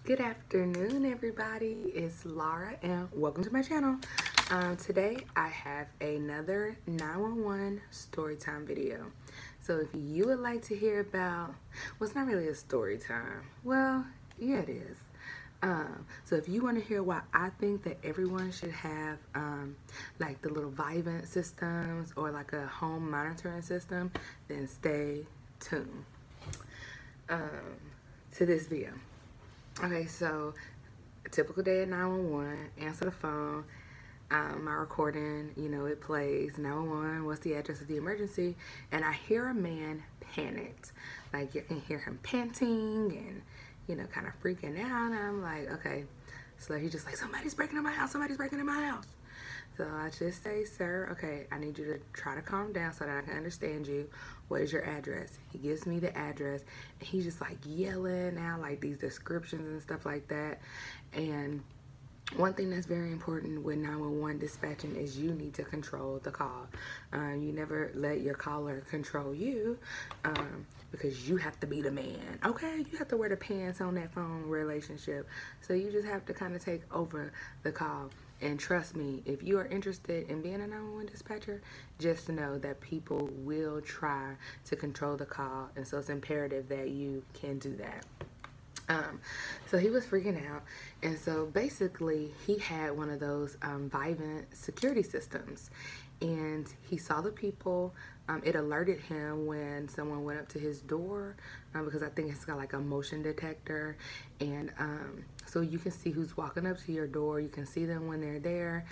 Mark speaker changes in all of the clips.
Speaker 1: Good afternoon, everybody. It's Laura and welcome to my channel. Today I have another 911 story time video. So if you would like to hear about, well, it's not really a story time. Well, yeah, it is. So if you want to hear why I think that everyone should have like the little Vivint systems or like a home monitoring system, then stay tuned to this video. Okay, so a typical day at 911, answer the phone, my recording, it plays, 911, what's the address of the emergency? And I hear a man panicked. Like, you can hear him panting and, kind of freaking out. And I'm like, okay. So he's just like, somebody's breaking in my house, somebody's breaking in my house. So I just say, sir, okay, I need you to try to calm down so that I can understand you. What is your address? He gives me the address, and he's just like yelling out like these descriptions and stuff like that. And one thing that's very important with 911 dispatching is you need to control the call. You never let your caller control you because you have to be the man, okay? You have to wear the pants on that phone relationship. So you just have to kind of take over the call. And trust me, if you are interested in being a 911 dispatcher, just know that people will try to control the call. And so it's imperative that you can do that. So he was freaking out, and so basically he had one of those Vivint security systems, and he saw the people. It alerted him when someone went up to his door because I think it's got like a motion detector, and so you can see who's walking up to your door. You can see them when they're there.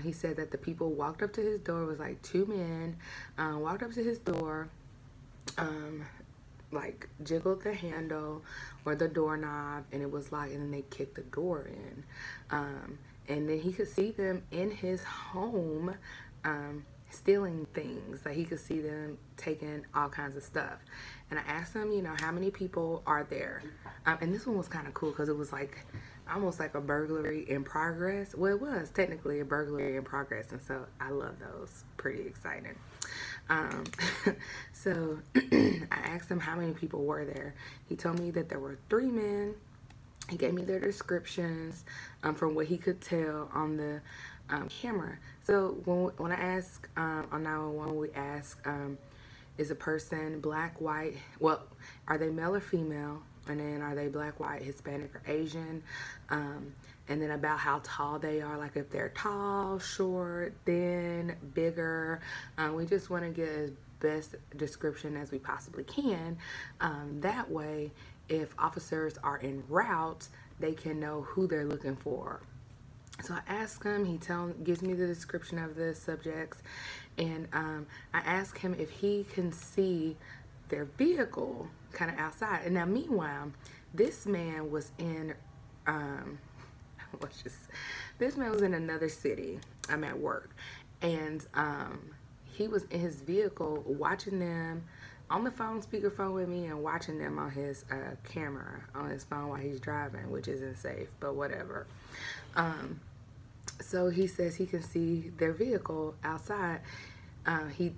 Speaker 1: He said that the people walked up to his door. It was like two men walked up to his door, like jiggled the handle or the doorknob, and it was locked, and then they kicked the door in, and then he could see them in his home stealing things. Like he could see them taking all kinds of stuff. And I asked him, how many people are there? And this one was kind of cool because it was like almost like a burglary in progress. Well, it was technically a burglary in progress, and so I love those. Pretty exciting. So I asked him how many people were there. He told me that there were 3 men. He gave me their descriptions from what he could tell on the camera. So when I ask on 911, we ask, is a person black, white? Well, are they male or female? And then are they black, white, Hispanic, or Asian? And then about how tall they are, like if they're tall, short, thin, bigger. We just want to get as best description as we possibly can. That way, if officers are en route, they can know who they're looking for. So I ask him, he gives me the description of the subjects, and I ask him if he can see their vehicle kind of outside. And now meanwhile, this man was in this man was in another city. I'm at work, and he was in his vehicle watching them on the phone, speakerphone with me, and watching them on his camera on his phone while he's driving, which isn't safe, but whatever. So he says he can see their vehicle outside.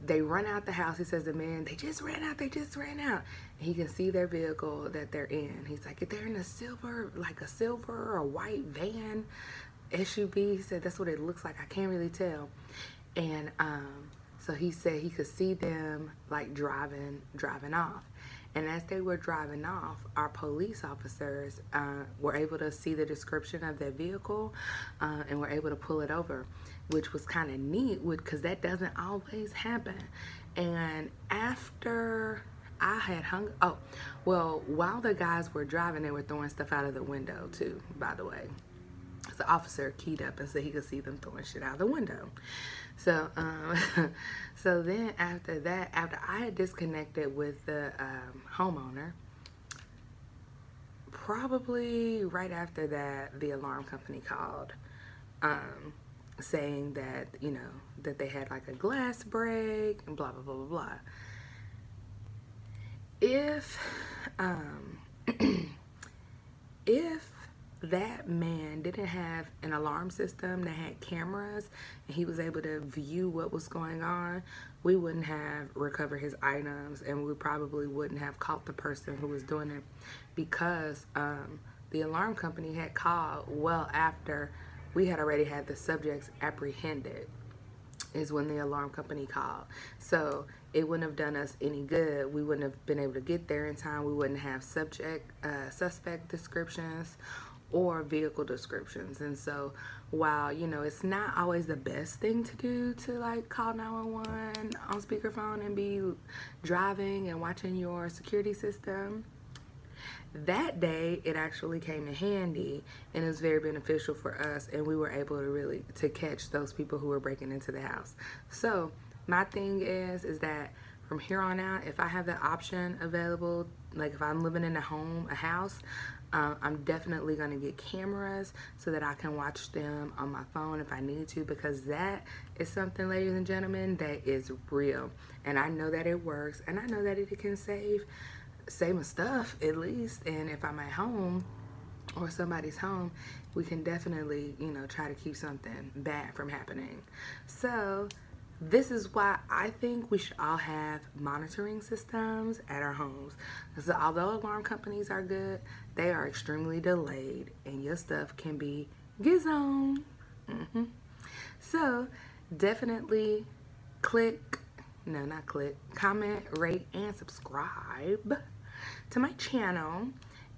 Speaker 1: They run out the house. He says the man, they just ran out. And he can see their vehicle that they're in. He's like, if they're in a silver or white van, SUV, he said that's what it looks like. I can't really tell. And so he said he could see them like driving off. And as they were driving off, our police officers were able to see the description of their vehicle and were able to pull it over, which was kind of neat because that doesn't always happen. And after I had while the guys were driving, they were throwing stuff out of the window too, by the way. The officer keyed up and said he could see them throwing shit out of the window. So so then after that, after I had disconnected with the homeowner, probably right after that, the alarm company called, saying that, that they had like a glass break and blah, blah, blah, blah, blah. If that man didn't have an alarm system that had cameras and he was able to view what was going on, we wouldn't have recovered his items, and we probably wouldn't have caught the person who was doing it, because the alarm company had called well after we had already had the subjects apprehended, is when the alarm company called. So it wouldn't have done us any good. We wouldn't have been able to get there in time. We wouldn't have suspect descriptions or vehicle descriptions. And so while, you know, it's not always the best thing to do to like call 911 on speakerphone and be driving and watching your security system, that day it actually came in handy, and it was very beneficial for us, and we were able to really catch those people who were breaking into the house. So my thing is that from here on out, if I have the option available, like if I'm living in a house, I'm definitely going to get cameras so that I can watch them on my phone if I need to, because that is something, ladies and gentlemen, that is real. And I know that it works, and I know that it can save my stuff at least. And if I'm at home or somebody's home, we can definitely, you know, try to keep something bad from happening. So this is why I think we should all have monitoring systems at our homes. So although alarm companies are good, they are extremely delayed, and your stuff can be gizone. So definitely comment, rate, and subscribe to my channel,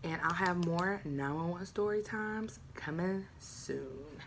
Speaker 1: and I'll have more 911 story times coming soon.